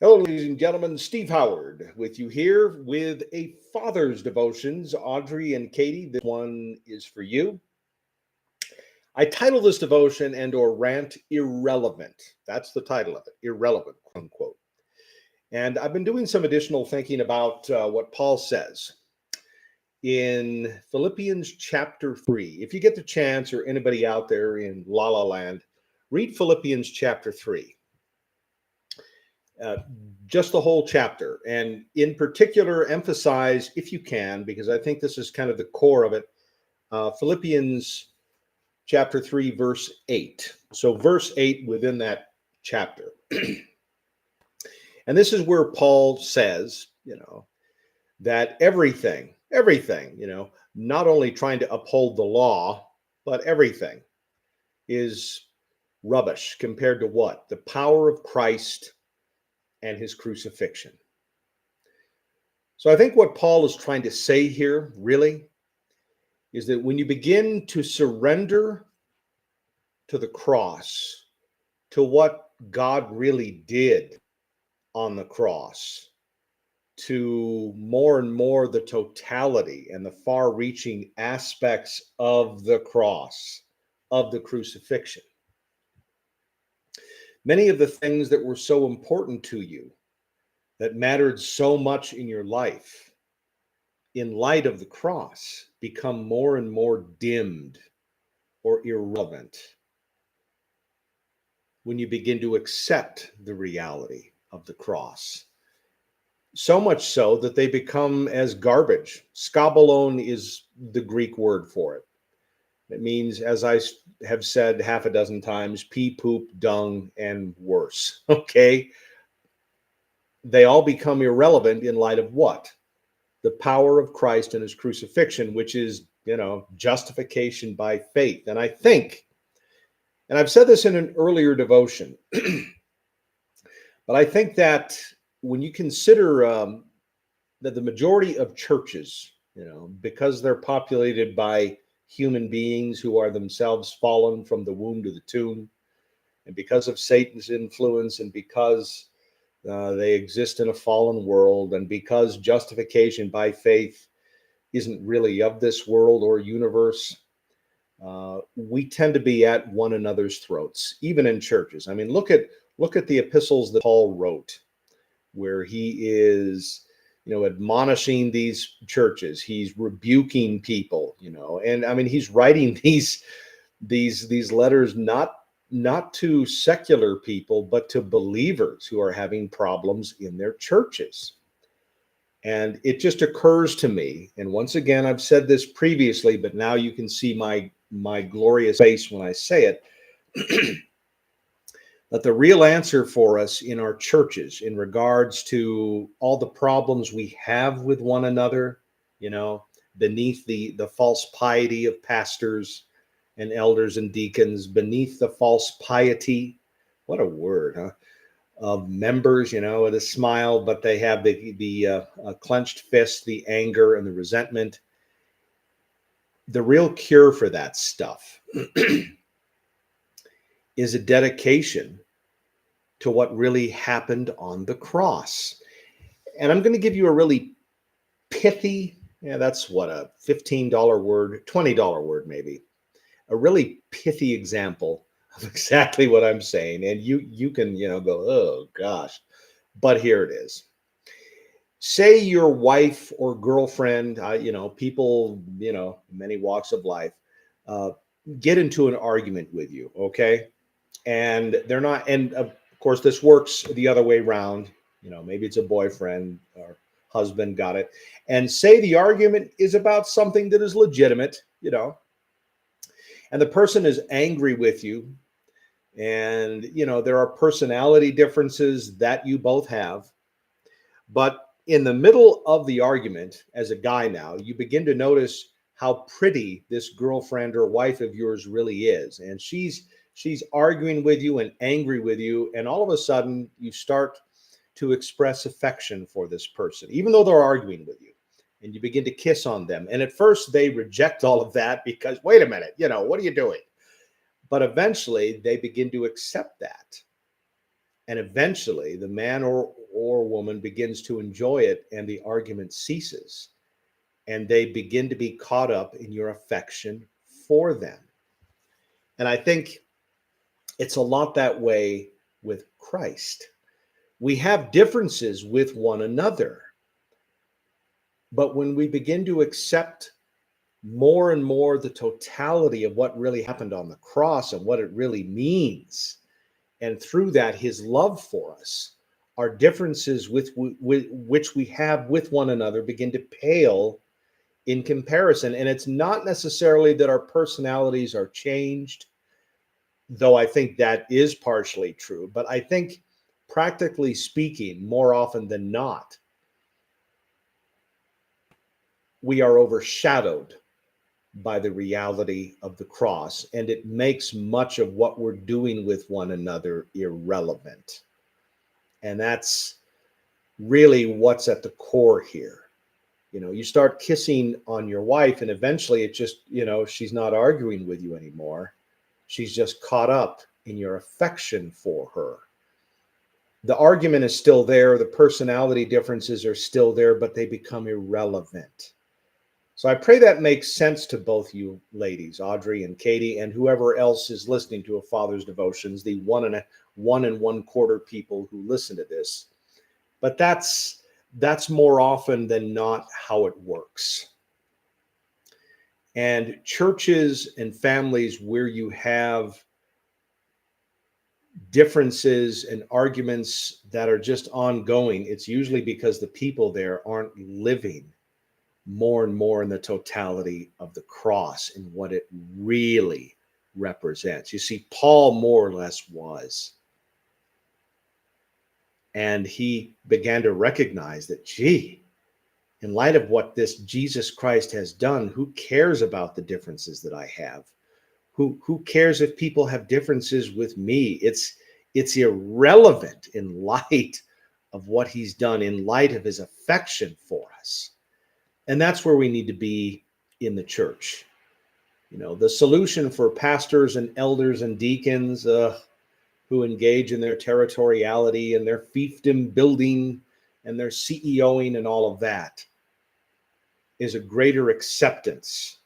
Hello, ladies and gentlemen. Steve Howard with you here with a Father's Devotions. Audrey and Katie, this one is for you. I title this devotion and/or rant "Irrelevant." That's the title of it, "Irrelevant," quote unquote. And I've been doing some additional thinking about what Paul says in Philippians chapter 3. If you get the chance, or anybody out there in La La Land, read Philippians chapter 3. Uh, just the whole chapter, and in particular emphasize, if you can, because I think this is kind of the core of it, Philippians chapter 3 verse 8. So verse 8 within that chapter. And this is where Paul says, that everything, not only trying to uphold the law, but everything is rubbish compared to what? The power of Christ and his crucifixion. So I think what Paul is trying to say here really is that when you begin to surrender to the cross, to what God really did on the cross, to more and more the totality and the far-reaching aspects of the cross, of the crucifixion, many of the things that were so important to you, that mattered so much in your life, in light of the cross, become more and more dimmed or irrelevant when you begin to accept the reality of the cross. So much so that they become as garbage. Skabalon is the Greek word for it. It means, as I have said half a dozen times, pee, poop, dung, and worse. Okay? They all become irrelevant in light of what? The power of Christ and his crucifixion, which is, justification by faith. And I think, and I've said this in an earlier devotion, but I think that when you consider that the majority of churches, because they're populated by human beings who are themselves fallen from the womb to the tomb, and because of Satan's influence, and because they exist in a fallen world, and because justification by faith isn't really of this world or universe, we tend to be at one another's throats, even in churches. I mean, look at the epistles that Paul wrote, where he is, admonishing these churches. He's rebuking people, and I mean, he's writing these letters not to secular people, but to believers who are having problems in their churches. And it just occurs to me, and once again, I've said this previously, but now you can see my glorious face when I say it, that the real answer for us in our churches in regards to all the problems we have with one another, beneath the false piety of pastors and elders and deacons, beneath the false piety, what a word, huh? Of members, with a smile, but they have the clenched fist, the anger, and the resentment. The real cure for that stuff is a dedication to what really happened on the cross. And I'm going to give you a really pithy, that's what, a $15 word, $20 word maybe, a really pithy example of exactly what I'm saying. And you can, go, oh gosh, but here it is. Say your wife or girlfriend, people, many walks of life, get into an argument with you, okay? And they're not, and of course, this works the other way around. Maybe it's a boyfriend or husband, got it. And say the argument is about something that is legitimate, and the person is angry with you. And, there are personality differences that you both have. But in the middle of the argument, as a guy now, you begin to notice how pretty this girlfriend or wife of yours really is. And she's arguing with you and angry with you. And all of a sudden, you start to express affection for this person, even though they're arguing with you. And you begin to kiss on them. And at first, they reject all of that because, wait a minute, what are you doing? But eventually, they begin to accept that. And eventually, the man or or woman begins to enjoy it and the argument ceases, and they begin to be caught up in your affection for them. And I think it's a lot that way with Christ. We have differences with one another, but when we begin to accept more and more the totality of what really happened on the cross and what it really means, and through that his love for us, our differences with which we have with one another begin to pale in comparison. And it's not necessarily that our personalities are changed, though I think that is partially true, but I think practically speaking, more often than not, we are overshadowed by the reality of the cross, and it makes much of what we're doing with one another irrelevant. And that's really what's at the core here. You know, you start kissing on your wife, and eventually it just, you know, she's not arguing with you anymore. She's just caught up in your affection for her. The argument is still there, the personality differences are still there, but they become irrelevant. So I pray that makes sense to both you ladies, Audrey and Katie, and whoever else is listening to A Father's Devotions, the 1 1/4 people who listen to this. But that's more often than not how it works. And churches and families where you have differences and arguments that are just ongoing, it's usually because the people there aren't living more and more in the totality of the cross and what it really represents. You see, Paul more or less was. And he began to recognize that, gee, in light of what this Jesus Christ has done, who cares about the differences that I have? Who cares if people have differences with me? It's irrelevant in light of what he's done, in light of his affection for us. And that's where we need to be in the church. You know, the solution for pastors and elders and deacons who engage in their territoriality and their fiefdom building and their CEOing and all of that is a greater acceptance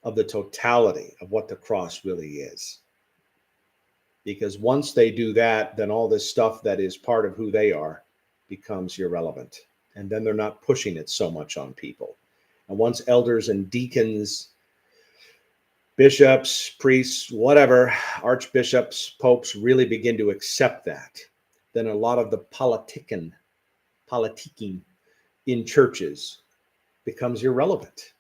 of the totality of what the cross really is. Because once they do that, then all this stuff that is part of who they are becomes irrelevant. And then they're not pushing it so much on people. And once elders and deacons, bishops, priests, whatever, archbishops, popes really begin to accept that, then a lot of the politicking in churches becomes irrelevant.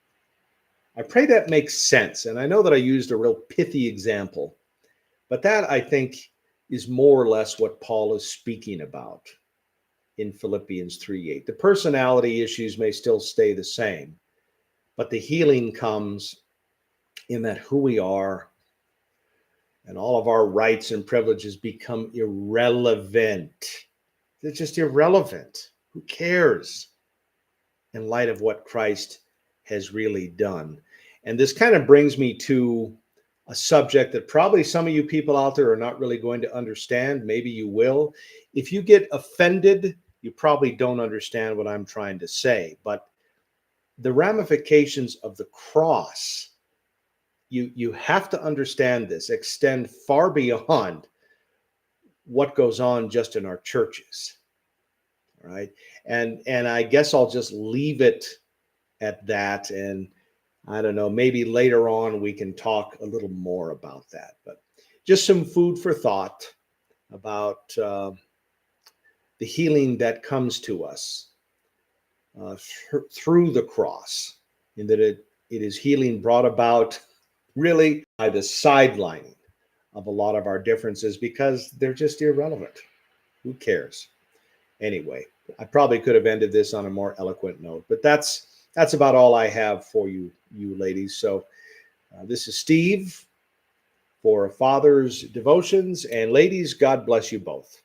I pray that makes sense. And I know that I used a real pithy example, but that I think is more or less what Paul is speaking about in Philippians 3:8. The personality issues may still stay the same, but the healing comes in that who we are and all of our rights and privileges become irrelevant. They're just irrelevant. Who cares in light of what Christ has really done? And this kind of brings me to a subject that probably some of you people out there are not really going to understand. Maybe you will. If you get offended, you probably don't understand what I'm trying to say. But the ramifications of the cross, you have to understand this, extend far beyond what goes on just in our churches. All right. And I guess I'll just leave it at that. And I don't know, maybe later on we can talk a little more about that. But just some food for thought about the healing that comes to us through the cross, in that it is healing brought about really by the sidelining of a lot of our differences because they're just irrelevant. Who cares? Anyway, I probably could have ended this on a more eloquent note, but that's about all I have for you ladies. So this is Steve for Father's Devotions, and ladies, God bless you both.